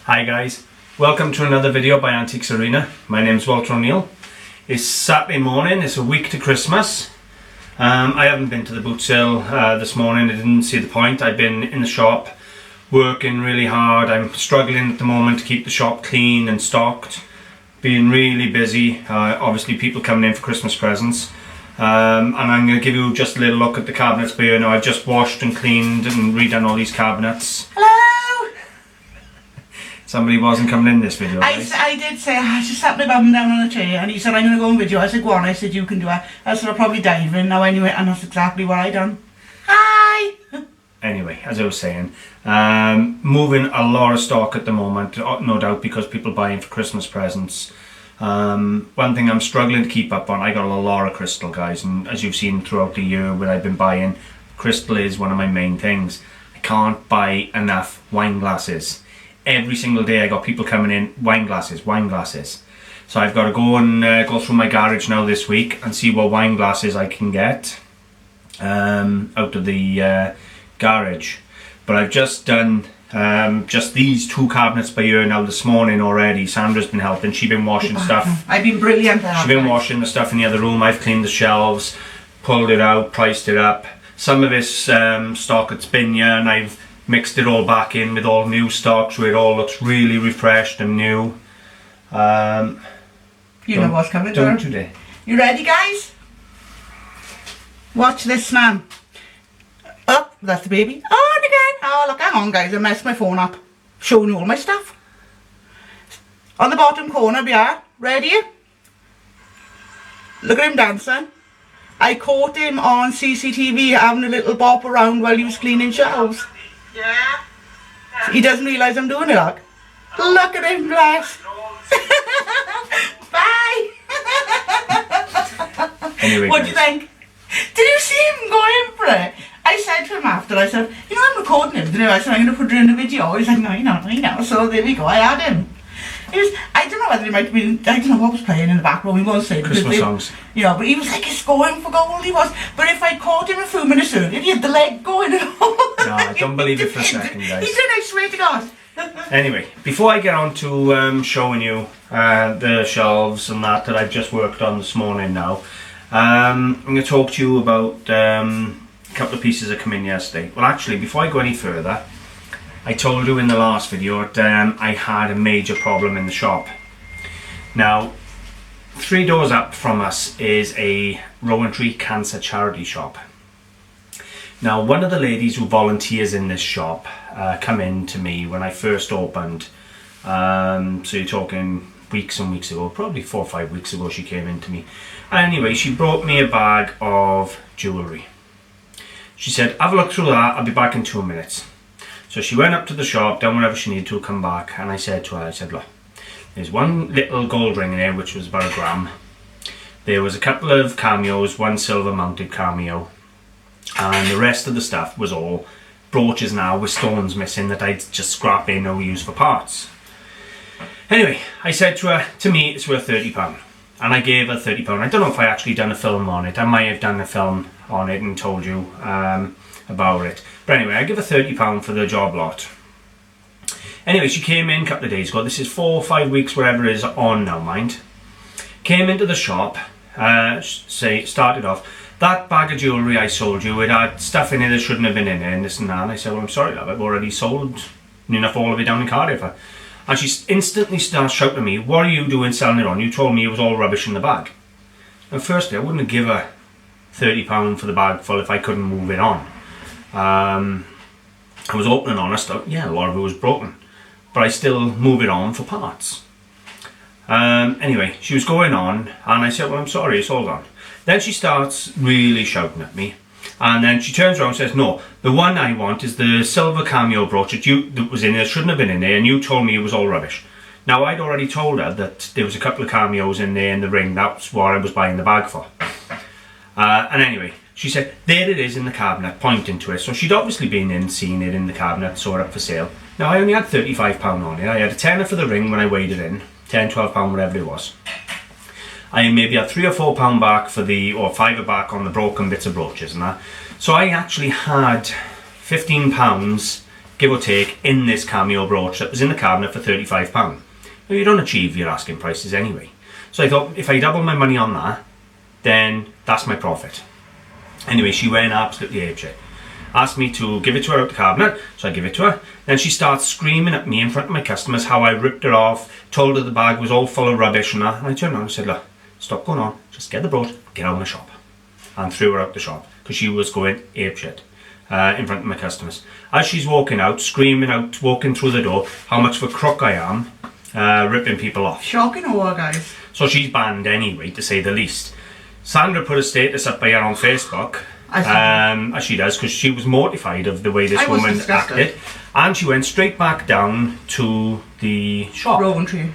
Hi guys, welcome to another video by Antiques Arena. My name is Walter O'Neill. It's Saturday morning, it's a week to Christmas. I haven't been to the boot sale this morning, I didn't see the point. I've been in the shop working really hard. I'm struggling at the moment to keep the shop clean and stocked. Being really busy, obviously people coming in for Christmas presents. And I'm going to give you just a little look at the cabinets for you. Now I've just washed and cleaned and redone all these cabinets. Hello! Somebody wasn't coming in this video, guys. I did say, I just sat my bum down on a chair and he said, I'm going to go on video. I said, go on. I said, you can do it. I said, I'll probably dive in now anyway, and that's exactly what I done. Hi! Anyway, as I was saying, moving a lot of stock at the moment, no doubt because people buying for Christmas presents. One thing I'm struggling to keep up on, I got a lot of crystal, guys, and as you've seen throughout the year when I've been buying, crystal is one of my main things. I can't buy enough wine glasses. Every single day I got people coming in, wine glasses, wine glasses. So I've got to go and go through my garage now this week and see what wine glasses I can get out of the garage. But I've just done just these two cabinets by here now this morning already. Sandra's been helping, she's been washing stuff. I've been brilliant. She's been washing the stuff in the other room. I've cleaned the shelves, pulled it out, priced it up. Some of this stock that's been here and I've mixed it all back in with all new stock so it all looks really refreshed and new. You know what's coming Don't through. today. You ready, guys? Watch this, man. Oh, that's the baby. On again. Oh, look, hang on, guys. I messed my phone up. Showing you all my stuff. On the bottom corner, we are. Ready? Look at him dancing. I caught him on CCTV having a little bop around while he was cleaning shelves. Yeah. He doesn't realise I'm doing it, look. Look at him, bless. Bye. Anyway, What do you think? Did you see him going for it? I said to him after, I said, you know, I'm recording him, didn't I? So I'm going to put it in the video. He's like, no, you know. So there we go, I had him. He was, I don't know whether he might have been, I don't know what was playing in the back room, he was saying. Christmas songs. You know, but he was like, he's going for gold, he was. But if I caught him a few minutes earlier, he had the leg going and all. No, I don't believe it for a second, guys. He did, I swear to God. Anyway, before I get on to showing you the shelves and that I've just worked on this morning now, I'm going to talk to you about a couple of pieces that come in yesterday. Well, actually, before I go any further, I told you in the last video that I had a major problem in the shop. Now, 3 doors up from us is a Rowantree Cancer Charity shop. Now, one of the ladies who volunteers in this shop come in to me when I first opened. So you're talking weeks and weeks ago, probably 4 or 5 weeks ago she came in to me. Anyway, she brought me a bag of jewellery. She said, have a look through that, I'll be back in 2 minutes. So she went up to the shop, done whatever she needed to, come back, and I said to her, I said, look, there's one little gold ring in there which was about 1 gram. There was a couple of cameos, one silver mounted cameo, and the rest of the stuff was all brooches now with stones missing that I'd just scrap in or use for parts. Anyway, I said to her, to me it's worth £30, and I gave her £30. I don't know if I actually done a film on it. I might have done a film on it and told you about it. But anyway, I give her £30 for the job lot. Anyway, she came in a couple of days ago. This is 4 or 5 weeks, whatever it is on now, mind. Came into the shop, started off, that bag of jewellery I sold you, it had stuff in it that shouldn't have been in it and this and that. And I said, well, I'm sorry, love, I've already sold enough all of it down in Cardiff. And she instantly starts shouting at me, what are you doing selling it on? You told me it was all rubbish in the bag. And firstly, I wouldn't have given her £30 for the bag full if I couldn't move it on. I was open and honest, yeah, a lot of it was broken, but I still move it on for parts. Anyway, she was going on, and I said, well, I'm sorry, it's all gone. Then she starts really shouting at me, and then she turns around and says, no, the one I want is the silver cameo brooch that was in there, shouldn't have been in there, and you told me it was all rubbish. Now, I'd already told her that there was a couple of cameos in there in the ring, that's what I was buying the bag for. And anyway, she said, there it is in the cabinet, pointing to it. So she'd obviously been in, seen it in the cabinet, saw it up for sale. Now, I only had £35 on it. I had a tenner for the ring when I weighed it in, £10, £12, whatever it was. I maybe had £3 or £4 back for or £5 back on the broken bits of brooches and that. So I actually had £15 give or take, in this cameo brooch that was in the cabinet for £35. Well, you don't achieve your asking prices anyway. So I thought, if I double my money on that, then that's my profit. Anyway, she went absolutely apeshit. Asked me to give it to her out the cabinet, so I give it to her. Then she starts screaming at me in front of my customers how I ripped her off, told her the bag was all full of rubbish and that. And I turned around and said, look, stop going on, just get the brooch, get out of my shop. And threw her out the shop because she was going apeshit in front of my customers. As she's walking out, screaming out, walking through the door, how much of a crook I am, ripping people off. Shocking or what, guys? So she's banned anyway, to say the least. Sandra put a status up by her on Facebook, as she does, because she was mortified of the way this woman acted, and she went straight back down to the shop. Rowan Tree.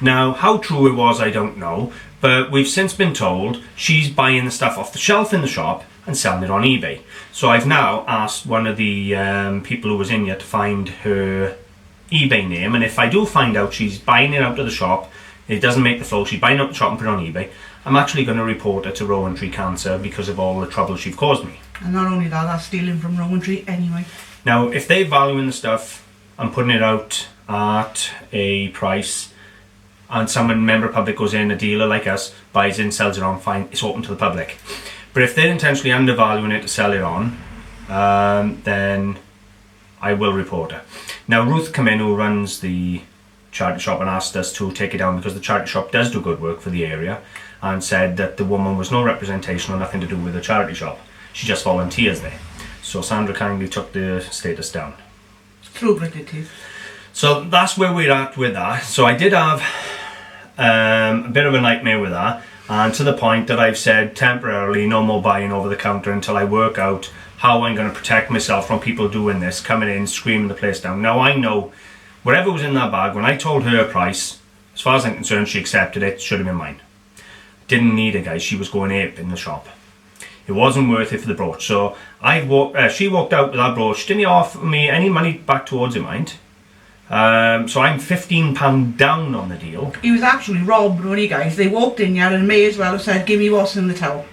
Now, how true it was, I don't know, but we've since been told she's buying the stuff off the shelf in the shop and selling it on eBay. So I've now asked one of the people who was in here to find her eBay name, and if I do find out she's buying it out of the shop, it doesn't make the flow, she's buying it out the shop and put it on eBay, I'm actually going to report her to Rowan Tree Cancer because of all the trouble she's caused me. And not only that, that's stealing from Rowan Tree anyway. Now, if they're valuing the stuff and putting it out at a price, and someone, member of public, goes in, a dealer like us, buys it and sells it on, fine, it's open to the public. But if they're intentionally undervaluing it to sell it on, then I will report her. Now, Ruth come in, who runs the charity shop, and asked us to take it down because the charity shop does do good work for the area, and said that the woman was no representation or nothing to do with the charity shop. She just volunteers there. So Sandra kindly took the status down. True British. So that's where we're at with that. So I did have a bit of a nightmare with that, and to the point that I've said temporarily no more buying over the counter until I work out how I'm going to protect myself from people doing this, coming in, screaming the place down. Now I know whatever was in that bag, when I told her a price, as far as I'm concerned, she accepted it, should have been mine. Didn't need it, guys. She was going ape in the shop. It wasn't worth it for the brooch. So she walked out with that brooch. Didn't offer me any money back towards it, mind. So I'm £15 down on the deal. He was actually robbed, wasn't he, guys? They walked in here and may as well have said, give me what's in the towel.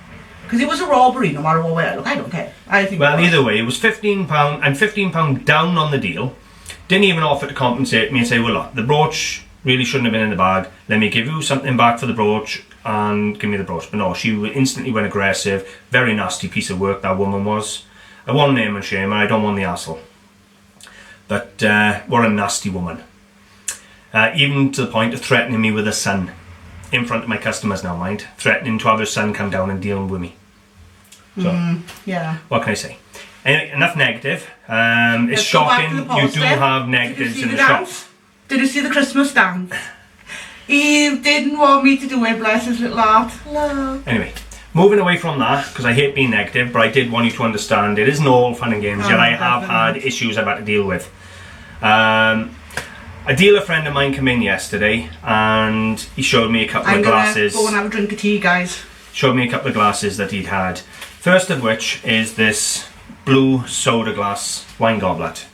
Because it was a robbery, no matter what way I look. I don't care. I think. Well, either way, it was £15. I'm £15 down on the deal. Didn't even offer to compensate me and say, well, look, the brooch really shouldn't have been in the bag. Let me give you something back for the brooch and give me the brooch. But no, she instantly went aggressive. Very nasty piece of work that woman was. I won't name and shame, and I don't want the hassle. But what a nasty woman. Even to the point of threatening me with her son. In front of my customers now, mind. Threatening to have her son come down and deal with me. So, yeah. What can I say? Anyway, enough negative. It's shocking you do have negatives in the shop. Did you see the Christmas dance? He didn't want me to do it, bless his little heart. Hello. Anyway, moving away from that, because I hate being negative, but I did want you to understand it isn't all fun and games, yet I have had issues I've had to deal with. A dealer friend of mine came in yesterday and he showed me a couple of glasses. I'm gonna go and have a drink of tea, guys. Showed me a couple of glasses that he'd had. First of which is this blue soda glass wine goblet.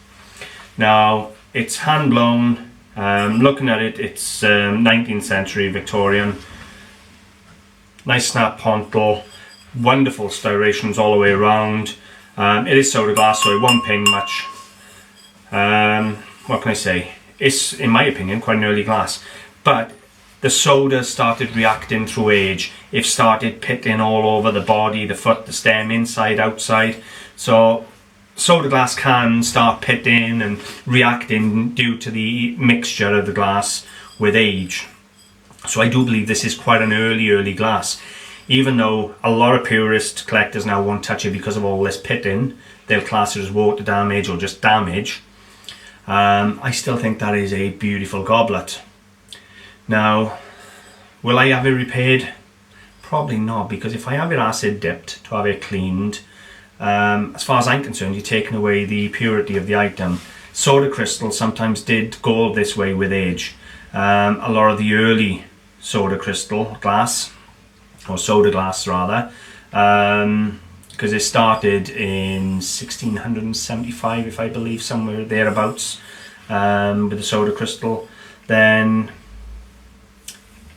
Now, it's hand blown. Looking at it, it's 19th century Victorian. Nice snap pontle, wonderful styrations all the way around. It is soda glass, so it won't ping much. What can I say? It's, in my opinion, quite an early glass. But the soda started reacting through age. It started pitting all over the body, the foot, the stem, inside, outside. So soda glass can start pitting and reacting due to the mixture of the glass with age. So I do believe this is quite an early glass. Even though a lot of purist collectors now won't touch it because of all this pitting, they'll class it as water damage or just damage. I still think that is a beautiful goblet. Now, will I have it repaired? Probably not, because if I have it acid dipped to have it cleaned, as far as I'm concerned, you're taking away the purity of the item. Soda crystal sometimes did go this way with age. A lot of the early soda crystal glass, or soda glass rather, because it started in 1675, if I believe, somewhere thereabouts, with the soda crystal. Then,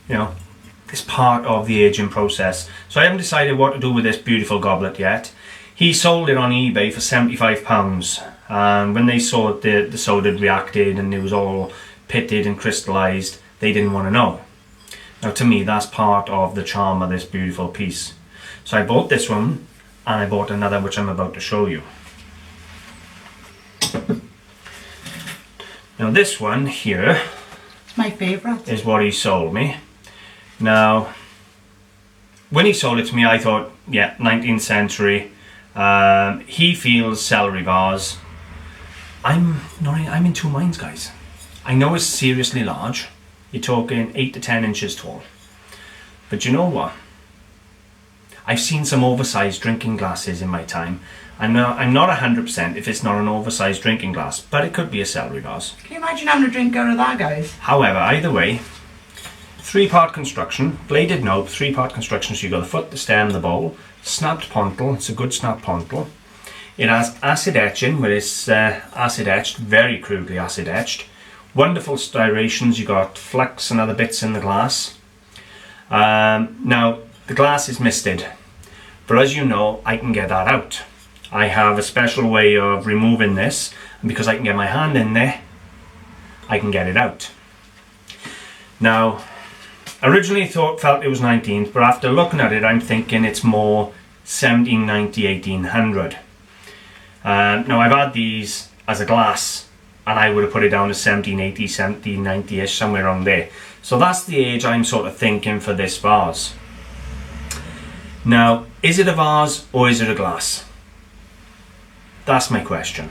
you know, it's part of the aging process. So I haven't decided what to do with this beautiful goblet yet. He sold it on eBay for £75. and when they saw the soda had reacted and it was all pitted and crystallized, they didn't want to know. Now to me, that's part of the charm of this beautiful piece. So I bought this one, and I bought another which I'm about to show you. Now this one here It's my favourite. is what he sold me. Now, when he sold it to me, I thought, yeah, 19th century. He feels celery vase. I'm in two minds, guys. I know it's seriously large. You're talking 8 to 10 inches tall. But you know what? I've seen some oversized drinking glasses in my time. I'm not 100% if it's not an oversized drinking glass, but it could be a celery vase. Can you imagine having a drink out of that, guys? However, either way, 3-part construction, bladed knob, 3-part construction. So you've got the foot, the stem, the bowl, snapped pontle. It's a good snap pontle. It has acid etching, where it's acid etched, very crudely acid etched. Wonderful striations. You got flecks and other bits in the glass. Now the glass is misted, but as you know, I can get that out. I have a special way of removing this, and because I can get my hand in there, I can get it out. Now, originally felt it was 19th, but after looking at it, I'm thinking it's more 1790, 1800. Now I've had these as a glass, and I would have put it down to 1780, 1790-ish, somewhere around there. So that's the age I'm sort of thinking for this vase. Now, is it a vase or is it a glass? That's my question.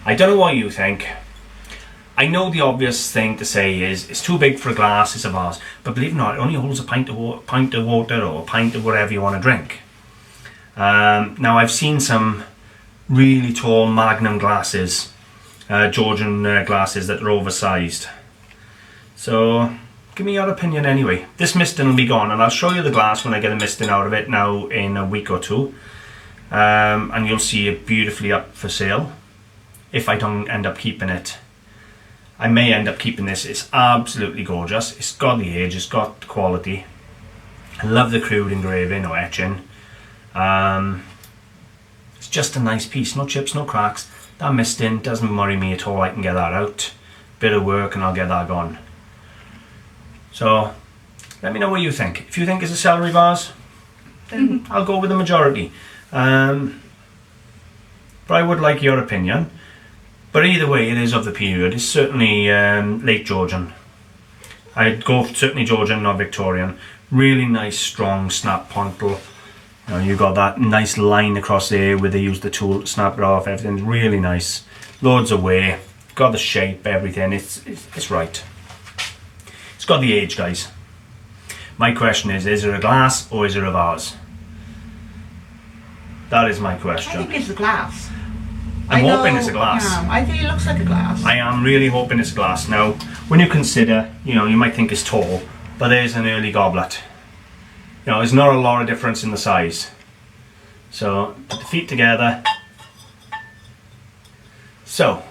I don't know what you think. I know the obvious thing to say is it's too big for a glass, it's a vase. But believe it or not, it only holds a pint of water or a pint of whatever you want to drink. Now I've seen some really tall Magnum glasses, Georgian glasses that are oversized. So give me your opinion anyway. This misting will be gone, and I'll show you the glass when I get a misting out of it now in a week or two. And you'll see it beautifully up for sale if I don't end up keeping it. I may end up keeping this. It's absolutely gorgeous. It's got the age, it's got the quality. I love the crude engraving or etching. It's just a nice piece, no chips, no cracks. That misting doesn't worry me at all. I can get that out. Bit of work and I'll get that gone. So let me know what you think. If you think it's a celery vase, then I'll go with the majority. But I would like your opinion. But either way, it is of the period. It's certainly late Georgian. I'd go certainly Georgian, not Victorian. Really nice, strong snap pontle. You know, you've got that nice line across there where they use the tool to snap it off. Everything's really nice. Loads of wear. Got the shape, everything. It's right. It's got the age, guys. My question is it a glass or is it a vase? That is my question. I think it's a glass. I'm hoping it's a glass. I think it looks like a glass. I am really hoping it's a glass. Now, when you consider, you know, you might think it's tall, but there's an early goblet. You know, there's not a lot of difference in the size. So, put the feet together. So,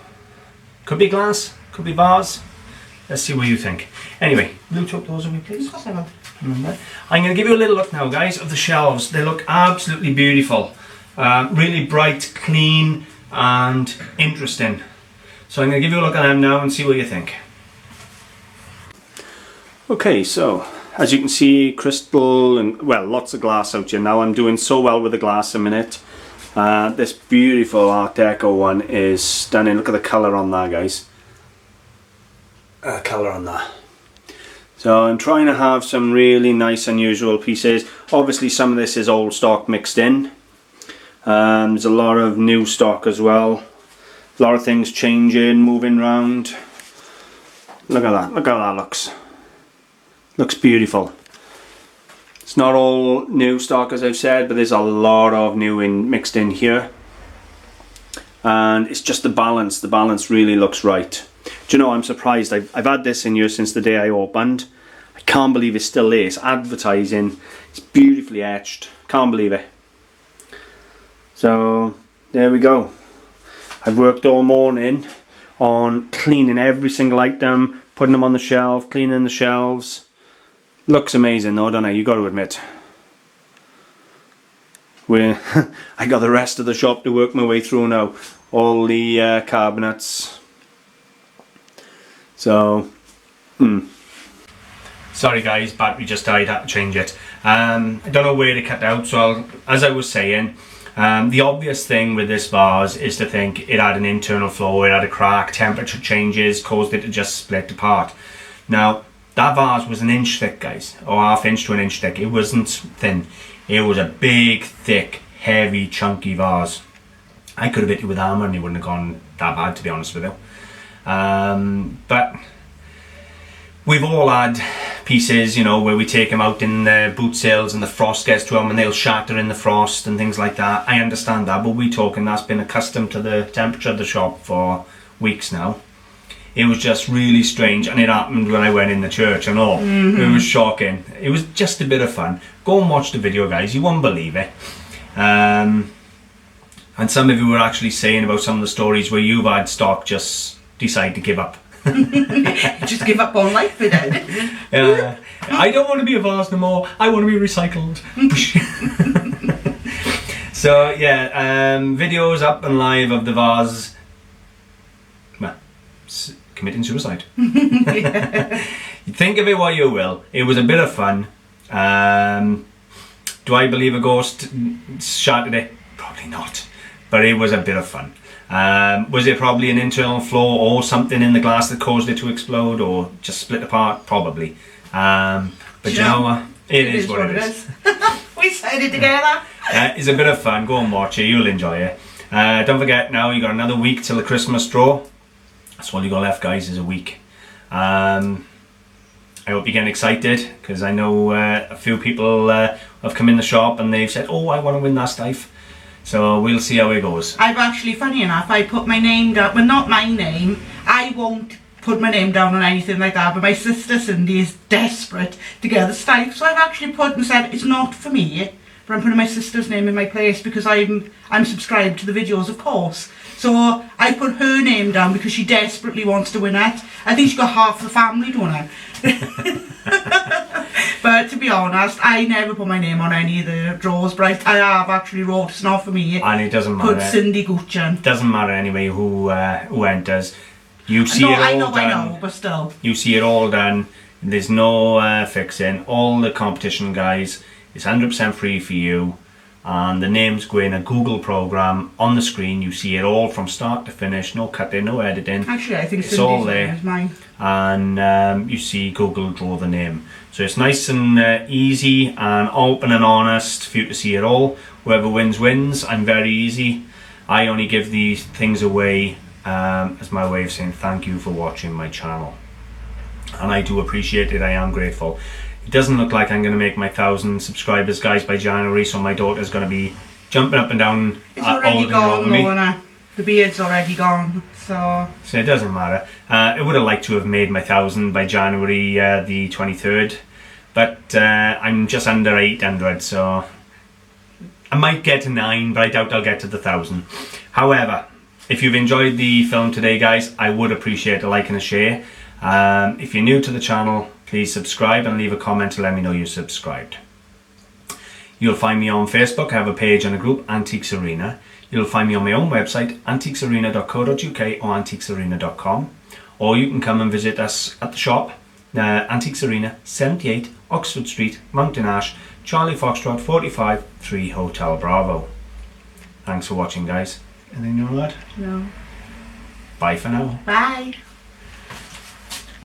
could be glass, could be vase. Let's see what you think. Anyway, will you talk those with me, please? Of course I will. Remember. I'm going to give you a little look now, guys, of the shelves. They look absolutely beautiful. Really bright, clean, and interesting. So I'm going to give you a look at them now and see what you think. Okay, so as you can see, crystal and, well, lots of glass out here now. I'm doing so well with the glass a minute. This beautiful Art Deco one is stunning. Look at the colour on that, guys. Colour on that. So I'm trying to have some really nice unusual pieces. Obviously some of this is old stock mixed in. There's a lot of new stock as well. A lot of things changing, moving around. Look at that, look how that looks. Looks beautiful. It's not all new stock as I've said, but there's a lot of new mixed in here. And it's just the balance really looks right. Do you know, I'm surprised. I've had this in here since the day I opened. I can't believe it's still there. It's advertising. It's beautifully etched. Can't believe it. So, there we go. I've worked all morning on cleaning every single item, putting them on the shelf, cleaning the shelves. Looks amazing though, don't I? You got to admit. I got the rest of the shop to work my way through now. all the cabinets. So, sorry guys, battery just died, had to change it. I don't know where to cut out, so as I was saying, the obvious thing with this vase is to think it had an internal flow, it had a crack, temperature changes caused it to just split apart. Now, that vase was an inch thick, guys, or half inch to an inch thick. It wasn't thin. It was a big, thick, heavy, chunky vase. I could have hit you with hammer and it wouldn't have gone that bad, to be honest with you. But we've all had pieces, you know, where we take them out in the boot sales and the frost gets to them and they'll shatter in the frost and things like that. I understand that, but we're talking that's been accustomed to the temperature of the shop for weeks now. It was just really strange, and it happened when I went in the church and all. It was shocking. It was just a bit of fun. Go and watch the video, guys. You won't believe it. And some of you were actually saying about some of the stories where you've had stock just decide to give up. Just give up on life with it. I don't want to be a vase no more. I want to be recycled. So yeah, videos up and live of the vase. Well, committing suicide. Think of it what you will. It was a bit of fun. Do I believe a ghost shattered it? Probably not. But it was a bit of fun. Was it probably an internal flaw or something in the glass that caused it to explode or just split apart? Probably. But you know what? It is what it is. We said it together. It's a bit of fun. Go and watch it. You'll enjoy it. Don't forget now you got another week till the Christmas draw. That's all you got left, guys, is a week. I hope you're getting excited because I know a few people have come in the shop and they've said, oh, I want to win that Steiff. So we'll see how it goes. I've actually, funny enough, I put my name down, well not my name, I won't put my name down on anything like that, but my sister Cindy is desperate to get the Steiff, so I've actually put and said it's not for me, but I'm putting my sister's name in my place because I'm subscribed to the videos, of course. So I put her name down because she desperately wants to win it. I think she's got half the family doing it. But to be honest, I never put my name on any of the draws, but I have actually wrote it's not for me. And it doesn't matter. Put Cindy Guccian. Doesn't matter anyway who enters. You see it all done. I know, but still. You see it all done. There's no fixing. All the competition, guys, is 100% free for you. And the names go in a Google program on the screen. You see it all from start to finish. No cutting, no editing. Actually, I think it's all there. Is mine. And you see Google draw the name. So it's nice and easy and open and honest for you to see it all. Whoever wins, wins. I'm very easy. I only give these things away as my way of saying thank you for watching my channel. And I do appreciate it. I am grateful. It doesn't look like I'm going to make my 1,000 subscribers, guys, by January, so my daughter's going to be jumping up and down. It's already gone, Lorna. The beard's already gone, so it doesn't matter. I would have liked to have made my 1,000 by January the 23rd, but I'm just under 800, so I might get to 9, but I doubt I'll get to the 1,000. However, if you've enjoyed the film today, guys, I would appreciate a like and a share. If you're new to the channel, please subscribe and leave a comment to let me know you're subscribed. You'll find me on Facebook. I have a page and a group, Antiques Arena. You'll find me on my own website, antiquesarena.co.uk or antiquesarena.com. Or you can come and visit us at the shop, Antiques Arena, 78 Oxford Street, Mountain Ash, Charlie Foxtrot 45 3 Hotel Bravo. Thanks for watching, guys. Anything you want to add? no. Bye for now. Bye.